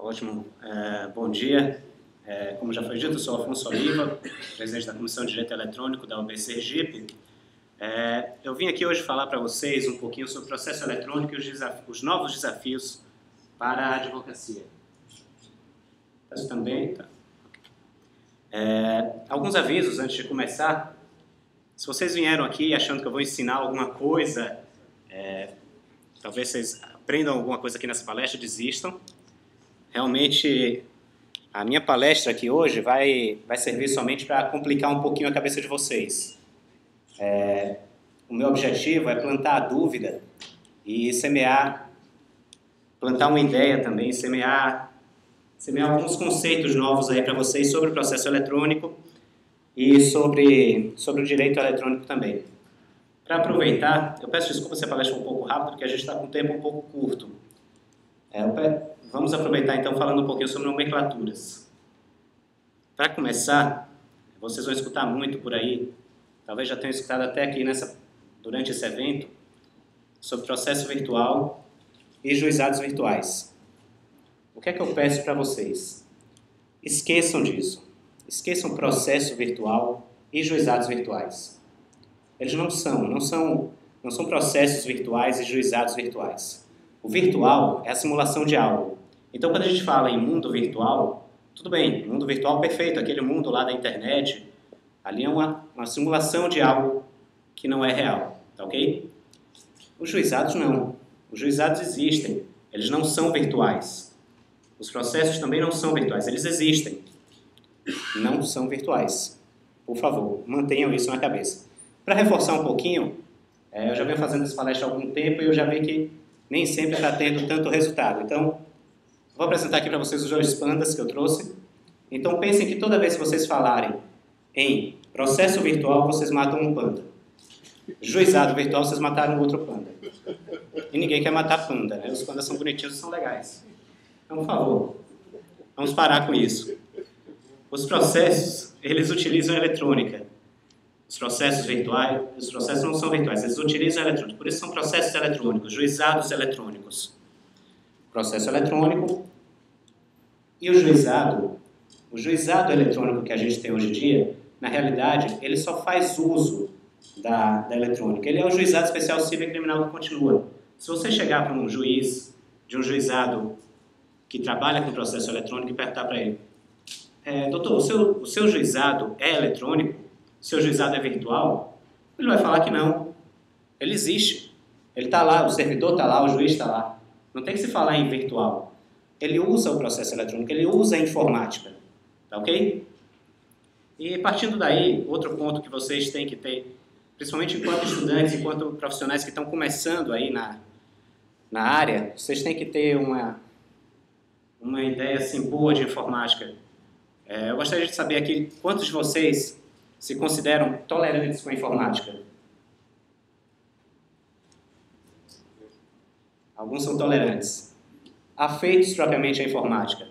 Ótimo. Bom dia. Como já foi dito, eu sou Afonso Oliva, presidente da Comissão de Direito Eletrônico da UB Sergipe. Eu vim aqui hoje falar para vocês um pouquinho sobre o processo eletrônico e os novos desafios para a advocacia. Isso também, tá? Alguns avisos antes de começar. Se vocês vieram aqui achando que eu vou ensinar alguma coisa, talvez vocês aprendam alguma coisa aqui nessa palestra, desistam. Realmente, a minha palestra aqui hoje vai servir somente para complicar um pouquinho a cabeça de vocês. O meu objetivo é plantar a dúvida e plantar uma ideia também, semear alguns conceitos novos aí para vocês sobre o processo eletrônico e sobre o direito eletrônico também. Para aproveitar, eu peço desculpa se a palestra é um pouco rápida, porque a gente está com um tempo um pouco curto. Vamos aproveitar então falando um pouquinho sobre nomenclaturas. Para começar, vocês vão escutar muito por aí, talvez já tenham escutado até aqui durante esse evento, sobre processo virtual e juizados virtuais. O que é que eu peço para vocês? Esqueçam disso. Esqueçam processo virtual e juizados virtuais. Eles não são processos virtuais e juizados virtuais. O virtual é a simulação de algo. Então, quando a gente fala em mundo virtual, tudo bem, mundo virtual perfeito, aquele mundo lá da internet, ali é uma simulação de algo que não é real, tá ok? Os juizados não. Os juizados existem, eles não são virtuais. Os processos também não são virtuais, eles existem. Não são virtuais. Por favor, mantenham isso na cabeça. Para reforçar um pouquinho, eu já venho fazendo essa palestra há algum tempo e eu já vi que nem sempre está tendo tanto resultado. Então, vou apresentar aqui para vocês os dois pandas que eu trouxe. Então, pensem que toda vez que vocês falarem em processo virtual, vocês matam um panda. Juizado virtual, vocês mataram outro panda. E ninguém quer matar panda, né? Os pandas são bonitinhos e são legais. Então, por favor, vamos parar com isso. Os processos, eles utilizam a eletrônica. Os processos virtuais, os processos não são virtuais, eles utilizam a eletrônica. Por isso são processos eletrônicos, juizados eletrônicos. Processo eletrônico e o juizado. O juizado eletrônico que a gente tem hoje em dia, na realidade, ele só faz uso da eletrônica. Ele é o juizado especial civil e criminal que continua. Se você chegar para um juiz de um juizado que trabalha com processo eletrônico e perguntar para ele, doutor, o seu juizado é eletrônico? O seu juizado é virtual? Ele vai falar que não. Ele existe. Ele está lá, o servidor está lá, o juiz está lá. Não tem que se falar em virtual. Ele usa o processo eletrônico, ele usa a informática. Tá ok? E partindo daí, outro ponto que vocês têm que ter, principalmente enquanto estudantes, enquanto profissionais que estão começando aí na área, vocês têm que ter uma ideia assim, boa de informática. Eu gostaria de saber aqui quantos de vocês se consideram tolerantes com a informática. Alguns são tolerantes. Afeitos propriamente à informática.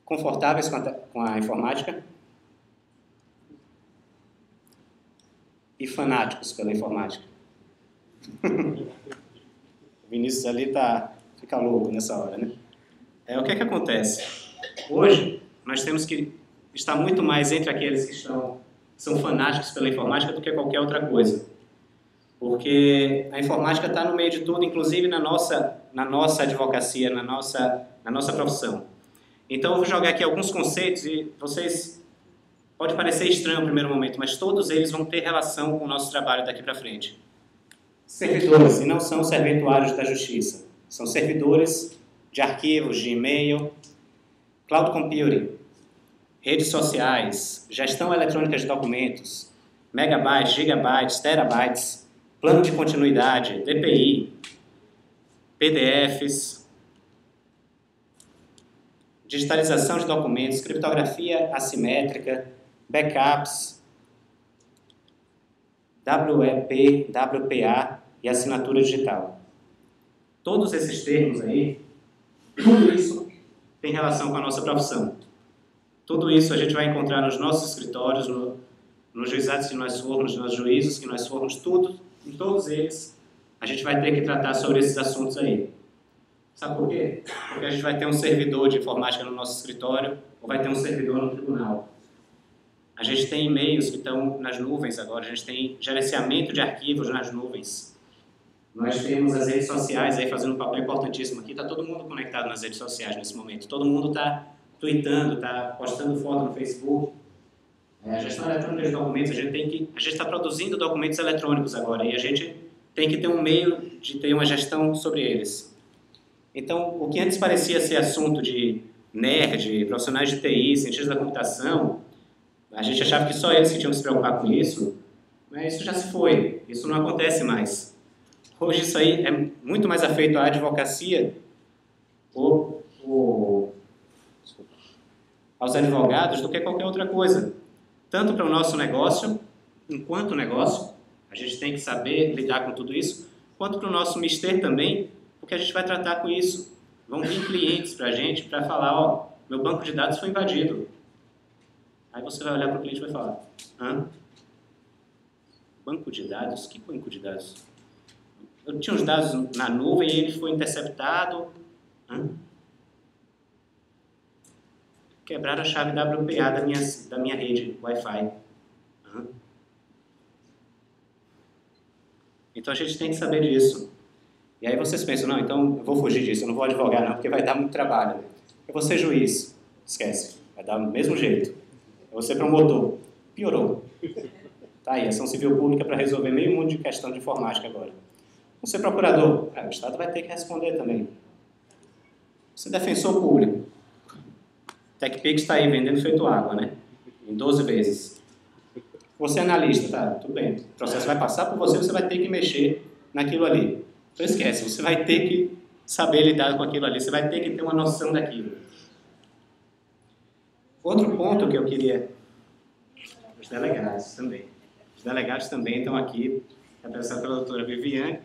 Confortáveis com a informática. E fanáticos pela informática. O Vinícius ali fica louco nessa hora, né? O que é que acontece? Hoje, nós temos que estar muito mais entre aqueles que são fanáticos pela informática do que qualquer outra coisa. Porque a informática está no meio de tudo, inclusive na nossa advocacia, na nossa profissão. Então, eu vou jogar aqui alguns conceitos e pode parecer estranho no primeiro momento, mas todos eles vão ter relação com o nosso trabalho daqui para frente. Servidores, e não são serventuários da justiça. São servidores de arquivos, de e-mail, cloud computing, redes sociais, gestão eletrônica de documentos, megabytes, gigabytes, terabytes, plano de continuidade, DPI, PDFs, digitalização de documentos, criptografia assimétrica, backups, WEP, WPA e assinatura digital. Todos esses termos aí, tudo isso tem relação com a nossa profissão. Tudo isso a gente vai encontrar nos nossos escritórios, nos juizados que nós formos, nos juízos que nós formos, em todos eles a gente vai ter que tratar sobre esses assuntos aí. Sabe por quê? Porque a gente vai ter um servidor de informática no nosso escritório ou vai ter um servidor no tribunal. A gente tem e-mails que estão nas nuvens agora, a gente tem gerenciamento de arquivos nas nuvens. Nós temos as redes sociais aí fazendo um papel importantíssimo aqui, está todo mundo conectado nas redes sociais nesse momento. Todo mundo está tweetando, está postando foto no Facebook. A gestão eletrônica de documentos, a gente está produzindo documentos eletrônicos agora e a gente tem que ter um meio de ter uma gestão sobre eles. Então, o que antes parecia ser assunto de nerd, profissionais de TI, cientistas da computação, a gente achava que só eles que tinham que se preocupar com isso, mas isso já se foi, isso não acontece mais. Hoje isso aí é muito mais afeito à advocacia ou aos advogados do que qualquer outra coisa. Tanto para o nosso negócio, enquanto negócio, a gente tem que saber lidar com tudo isso, quanto para o nosso mister também, porque a gente vai tratar com isso. Vão vir clientes para a gente para falar, ó, meu banco de dados foi invadido. Aí você vai olhar para o cliente e vai falar, hã? Banco de dados? Que banco de dados? Eu tinha os dados na nuvem e ele foi interceptado. Hã? Quebraram a chave WPA da minha rede Wi-Fi. Hã? Então a gente tem que saber disso. E aí vocês pensam, não, então eu vou fugir disso, eu não vou advogar não, porque vai dar muito trabalho. Eu vou ser juiz. Esquece, vai dar do mesmo jeito. Eu vou ser promotor. Piorou. Tá aí, ação civil pública para resolver meio mundo de questão de informática agora. Vou ser procurador. O Estado vai ter que responder também. Você defensor público. TechPix está aí vendendo feito água, né? Em 12 vezes. Você é analista, tá? Tudo bem. O processo vai passar por você, você vai ter que mexer naquilo ali. Então esquece, você vai ter que saber lidar com aquilo ali, você vai ter que ter uma noção daquilo. Outro ponto que eu queria... Os delegados também. Os delegados também estão aqui, representados pela doutora Viviane,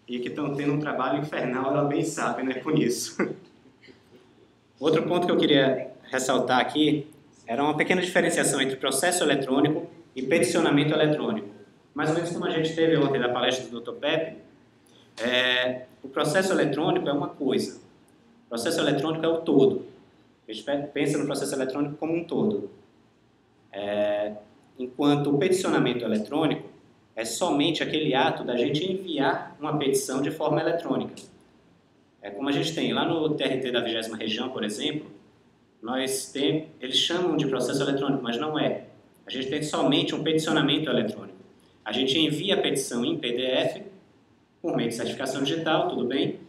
e que estão tendo um trabalho infernal, ela bem sabe, né, com isso. Outro ponto que eu queria ressaltar aqui era uma pequena diferenciação entre processo eletrônico e peticionamento eletrônico. Mais ou menos como a gente teve ontem na palestra do Dr. Pepe, o processo eletrônico é uma coisa, o processo eletrônico é o todo. A gente pensa no processo eletrônico como um todo. Enquanto o peticionamento eletrônico é somente aquele ato da gente enviar uma petição de forma eletrônica. Como a gente tem lá no TRT da 20ª região, por exemplo, eles chamam de processo eletrônico, mas não é. A gente tem somente um peticionamento eletrônico. A gente envia a petição em PDF, por meio de certificação digital, tudo bem,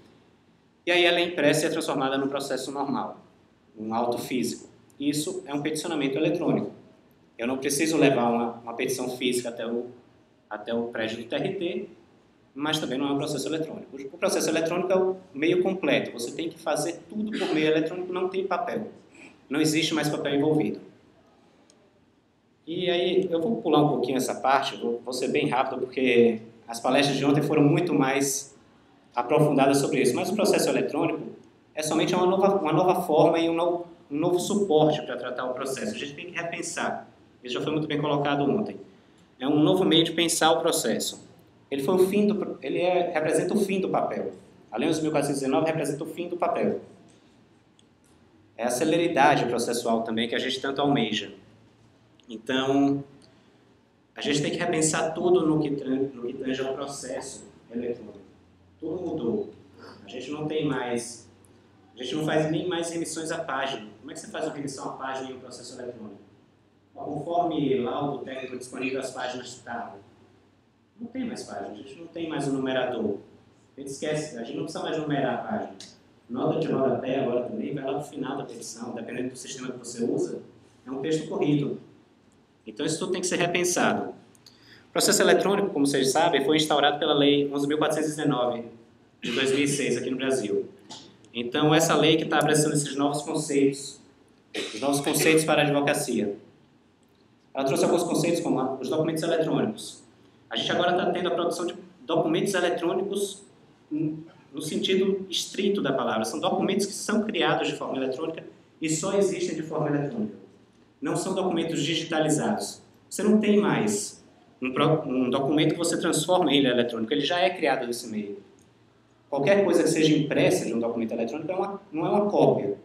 e aí ela é impressa e é transformada num processo normal, um auto físico. Isso é um peticionamento eletrônico. Eu não preciso levar uma petição física até o prédio do TRT, mas também não é um processo eletrônico. O processo eletrônico é o meio completo, você tem que fazer tudo por meio eletrônico, não tem papel. Não existe mais papel envolvido. E aí, eu vou pular um pouquinho essa parte, vou ser bem rápido, porque as palestras de ontem foram muito mais aprofundadas sobre isso. Mas o processo eletrônico é somente uma nova forma e um novo suporte para tratar o processo. A gente tem que repensar. Isso já foi muito bem colocado ontem. É um novo meio de pensar o processo. Ele representa o fim do papel. A Lei 11.419 representa o fim do papel. É a celeridade processual também que a gente tanto almeja. Então, a gente tem que repensar tudo no que tange ao processo eletrônico. Tudo mudou. A gente não faz nem mais remissões à página. Como é que você faz uma remissão à página em um processo eletrônico? Conforme laudo técnico disponível, as páginas estavam. Não tem mais página, a gente não tem mais um numerador. A gente esquece, a gente não precisa mais numerar a página. Nota de rodapé agora também vai lá no final da petição, dependendo do sistema que você usa, é um texto corrido. Então isso tudo tem que ser repensado. O processo eletrônico, como vocês sabem, foi instaurado pela Lei 11.419 de 2006 aqui no Brasil. Então essa lei que está abraçando esses novos conceitos, os novos conceitos para a advocacia. Ela trouxe alguns conceitos como os documentos eletrônicos. A gente agora está tendo a produção de documentos eletrônicos no sentido estrito da palavra. São documentos que são criados de forma eletrônica e só existem de forma eletrônica. Não são documentos digitalizados. Você não tem mais um documento que você transforma ele em eletrônico, ele já é criado desse meio. Qualquer coisa que seja impressa de um documento eletrônico não é uma cópia.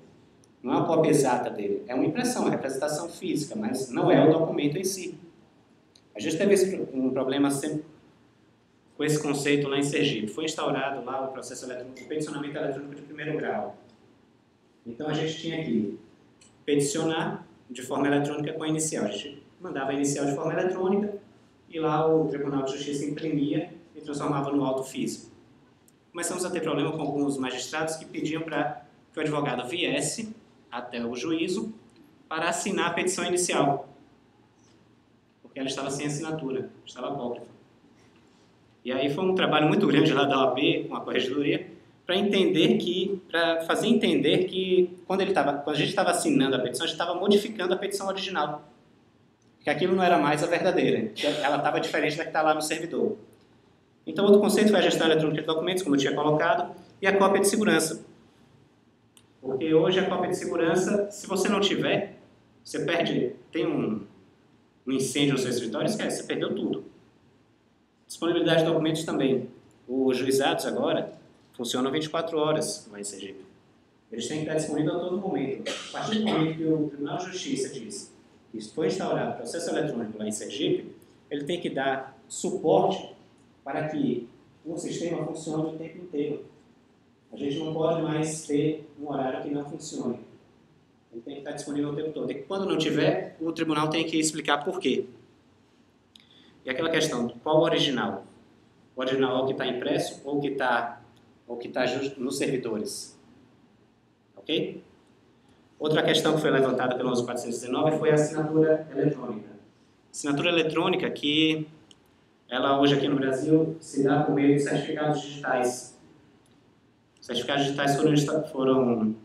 Não é uma cópia exata dele. É uma impressão, uma representação física, mas não é o documento em si. A gente teve um problema sempre com esse conceito lá em Sergipe. Foi instaurado lá o processo eletrônico, o peticionamento eletrônico de primeiro grau. Então a gente tinha que peticionar de forma eletrônica com a inicial. A gente mandava a inicial de forma eletrônica e lá o Tribunal de Justiça imprimia e transformava no auto físico. Começamos a ter problema com alguns magistrados que pediam para que o advogado viesse até o juízo para assinar a petição inicial, porque ela estava sem assinatura, estava apócrifa. E aí foi um trabalho muito grande lá da OAB, com a corregedoria, para fazer entender que quando a gente estava assinando a petição, a gente estava modificando a petição original, que aquilo não era mais a verdadeira, que ela estava diferente da que está lá no servidor. Então, outro conceito foi a gestão eletrônica de documentos, como eu tinha colocado, e a cópia de segurança. Porque hoje a cópia de segurança, se você não tiver, você perde, tem um incêndio no seu escritório, esquece, você perdeu tudo. Disponibilidade de documentos também. Os juizados agora funcionam 24 horas lá em Sergipe. Eles têm que estar disponíveis a todo momento. A partir do momento que o Tribunal de Justiça diz que foi instaurado o processo eletrônico lá em Sergipe, ele tem que dar suporte para que o sistema funcione o tempo inteiro. A gente não pode mais ter um horário que não funcione. Ele tem que estar disponível o tempo todo. E quando não tiver, o tribunal tem que explicar por quê. E aquela questão, qual o original? O original é o que está impresso ou o que está nos servidores? Ok? Outra questão que foi levantada pelo 11.419 foi a assinatura eletrônica. Assinatura eletrônica que ela hoje aqui no Brasil se dá por meio de certificados digitais. Os certificados digitais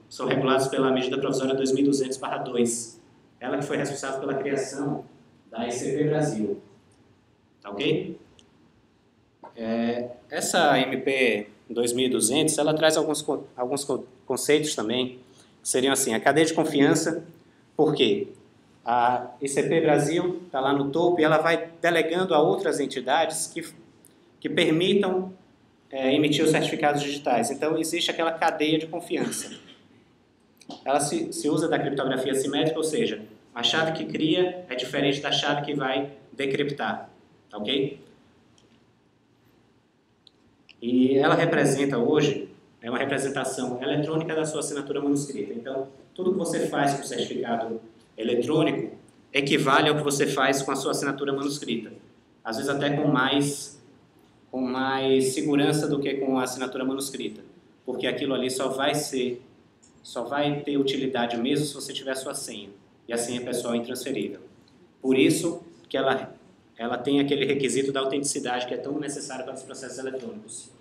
são regulados pela medida provisória 2200/2. Ela que foi responsável pela criação da ICP Brasil. Tá ok? Essa MP 2200, ela traz alguns conceitos também, que seriam assim, a cadeia de confiança, por quê? A ICP Brasil está lá no topo e ela vai delegando a outras entidades que permitam emitir os certificados digitais. Então, existe aquela cadeia de confiança. Ela se usa da criptografia simétrica, ou seja, a chave que cria é diferente da chave que vai decriptar. Tá ok? E ela representa hoje, é uma representação eletrônica da sua assinatura manuscrita. Então, tudo que você faz com o certificado eletrônico equivale ao que você faz com a sua assinatura manuscrita. Às vezes até com mais segurança do que com a assinatura manuscrita. Porque aquilo ali só vai ter utilidade mesmo se você tiver a sua senha. E a senha pessoal é intransferível. Por isso que ela tem aquele requisito da autenticidade que é tão necessário para os processos eletrônicos.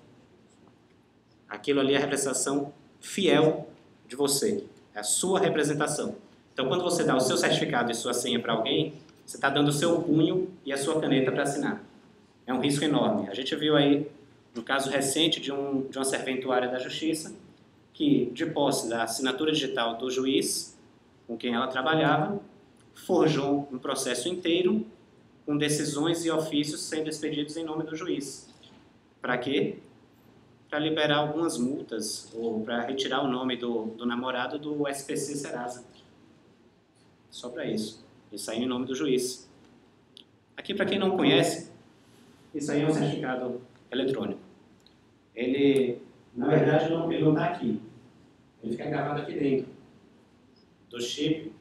Aquilo ali é a representação fiel de você. É a sua representação. Então, quando você dá o seu certificado e sua senha para alguém, você está dando o seu punho e a sua caneta para assinar. É um risco enorme. A gente viu aí, no caso recente de uma serventuária da Justiça, que, de posse da assinatura digital do juiz com quem ela trabalhava, forjou um processo inteiro com decisões e ofícios sendo expedidos em nome do juiz. Para quê? Para liberar algumas multas ou para retirar o nome do namorado do SPC Serasa. Só para isso. Isso aí em nome do juiz. Aqui, para quem não conhece, isso aí é um certificado eletrônico. Ele, na verdade, não está aqui. Ele fica gravado aqui dentro do chip.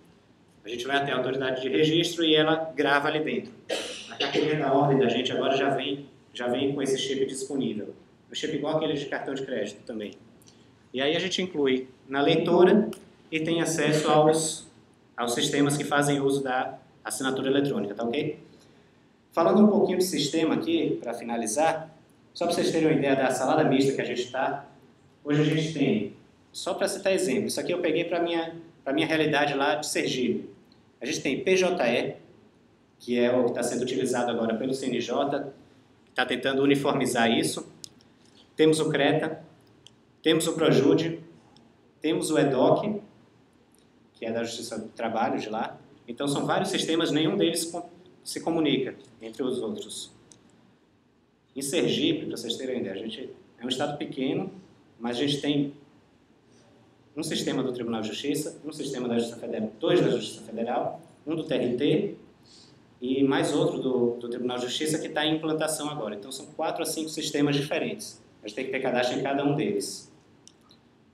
A gente vai até a autoridade de registro e ela grava ali dentro. A carteirinha da ordem da gente agora já vem com esse chip disponível. O chip igual aquele de cartão de crédito também. E aí a gente inclui na leitora e tem acesso aos sistemas que fazem uso da assinatura eletrônica, tá ok? Falando um pouquinho de sistema aqui, para finalizar, só para vocês terem uma ideia da salada mista que a gente está, hoje a gente tem, só para citar exemplo, isso aqui eu peguei para a minha realidade lá de Sergipe. A gente tem PJE, que é o que está sendo utilizado agora pelo CNJ, que está tentando uniformizar isso. Temos o CRETA, temos o PROJUDE, temos o EDOC, que é da Justiça do Trabalho de lá. Então são vários sistemas, nenhum deles se comunica entre os outros. Em Sergipe, para vocês terem ideia, a gente é um estado pequeno, mas a gente tem um sistema do Tribunal de Justiça, um sistema da Justiça Federal, 2 da Justiça Federal, um do TRT e mais outro do Tribunal de Justiça que está em implantação agora. Então são 4 a 5 sistemas diferentes. A gente tem que ter cadastro em cada um deles.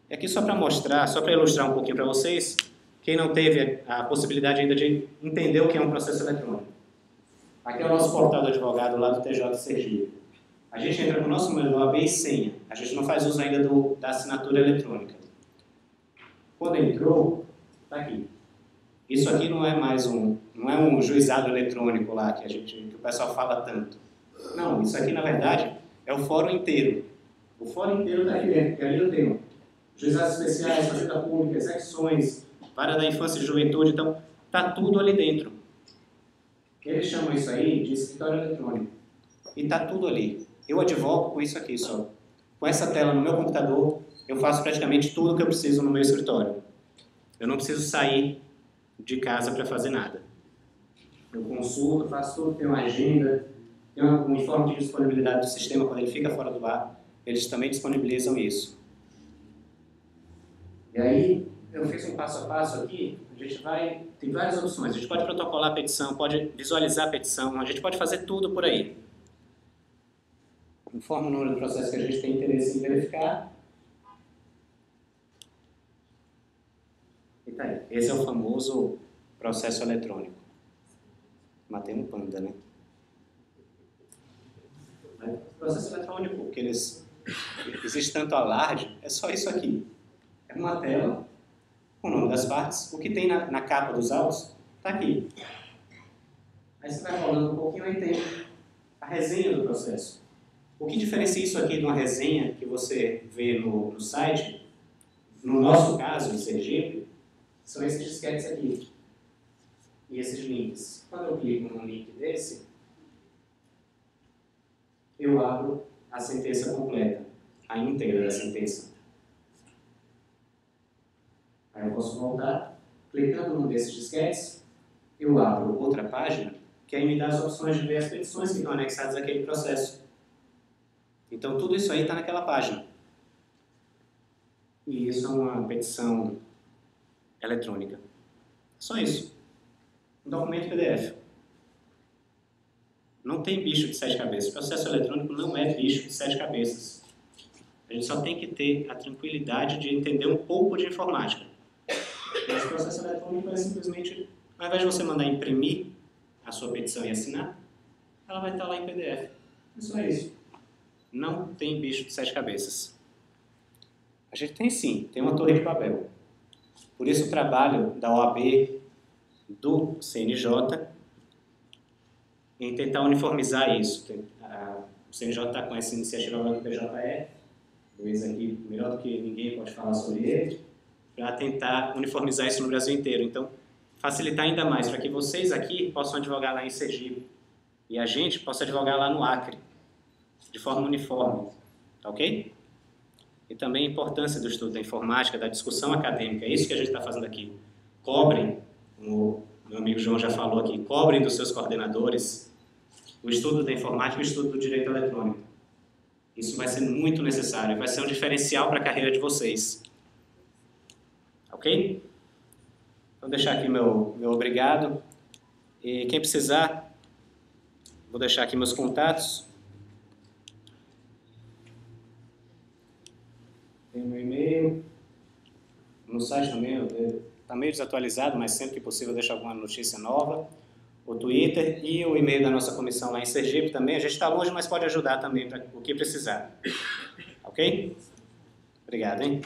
E aqui só para mostrar, só para ilustrar um pouquinho para vocês, quem não teve a possibilidade ainda de entender o que é um processo eletrônico. Aqui é o nosso portal do advogado lá do TJ Sergipe. A gente entra com o nosso número do OAB e senha. A gente não faz uso ainda da assinatura eletrônica. Quando entrou, está aqui. Isso aqui não é mais não é um juizado eletrônico lá que o pessoal fala tanto. Não, isso aqui na verdade é o fórum inteiro. O fórum inteiro está aqui dentro, porque ali eu tenho juizados especiais, fazenda pública, execuções, vara da infância e juventude, então está tudo ali dentro. Eles chamam isso aí de escritório eletrônico. E está tudo ali. Eu advogo com isso aqui só. Com essa tela no meu computador, eu faço praticamente tudo que eu preciso no meu escritório. Eu não preciso sair de casa para fazer nada. Eu consulto, faço tudo, tenho uma agenda, tenho um informe de disponibilidade do sistema quando ele fica fora do ar. Eles também disponibilizam isso. E aí, eu fiz um passo a passo aqui, tem várias opções. A gente pode protocolar a petição, pode visualizar a petição, a gente pode fazer tudo por aí. Informa o número do processo que a gente tem interesse em verificar. E tá aí. Esse é o famoso processo eletrônico. Matei um panda, né? O processo eletrônico, que existe tanto alarde, é só isso aqui. É uma tela com o nome das partes. O que tem na capa dos autos está aqui. Aí você vai rolando um pouquinho e tem a resenha do processo. O que diferencia isso aqui de uma resenha que você vê no site, no nosso caso, em Sergipe, são esses disquetes aqui. E esses links. Quando eu clico num link desse, eu abro a sentença completa, a íntegra da sentença. Aí eu posso voltar, clicando num desses disquetes, eu abro outra página, que aí me dá as opções de ver as petições que estão anexadas àquele processo. Então tudo isso aí está naquela página. E isso é uma petição eletrônica. Só isso. Um documento PDF. Não tem bicho de 7 cabeças. O processo eletrônico não é bicho de 7 cabeças. A gente só tem que ter a tranquilidade de entender um pouco de informática. Mas o processo eletrônico é simplesmente, ao invés de você mandar imprimir a sua petição e assinar, ela vai estar lá em PDF. É só isso. Não tem bicho de 7 cabeças. A gente tem sim, tem uma torre de Babel. Por isso o trabalho da OAB, do CNJ, em tentar uniformizar isso. O CNJ está com essa iniciativa agora do PJE, Luiz aqui, melhor do que ninguém pode falar sobre ele, para tentar uniformizar isso no Brasil inteiro. Então, facilitar ainda mais, para que vocês aqui possam advogar lá em Sergipe e a gente possa advogar lá no Acre, de forma uniforme, tá ok? E também a importância do estudo da informática, da discussão acadêmica, é isso que a gente está fazendo aqui. Cobrem, como o meu amigo João já falou aqui, cobrem dos seus coordenadores o estudo da informática e o estudo do direito eletrônico. Isso vai ser muito necessário, vai ser um diferencial para a carreira de vocês. Ok? Vou deixar aqui meu obrigado. E quem precisar, vou deixar aqui meus contatos. Tem meu e-mail. No site também está meio desatualizado, mas sempre que possível eu deixo alguma notícia nova. O Twitter e o e-mail da nossa comissão lá em Sergipe também. A gente está longe, mas pode ajudar também para o que precisar. Ok? Obrigado, hein?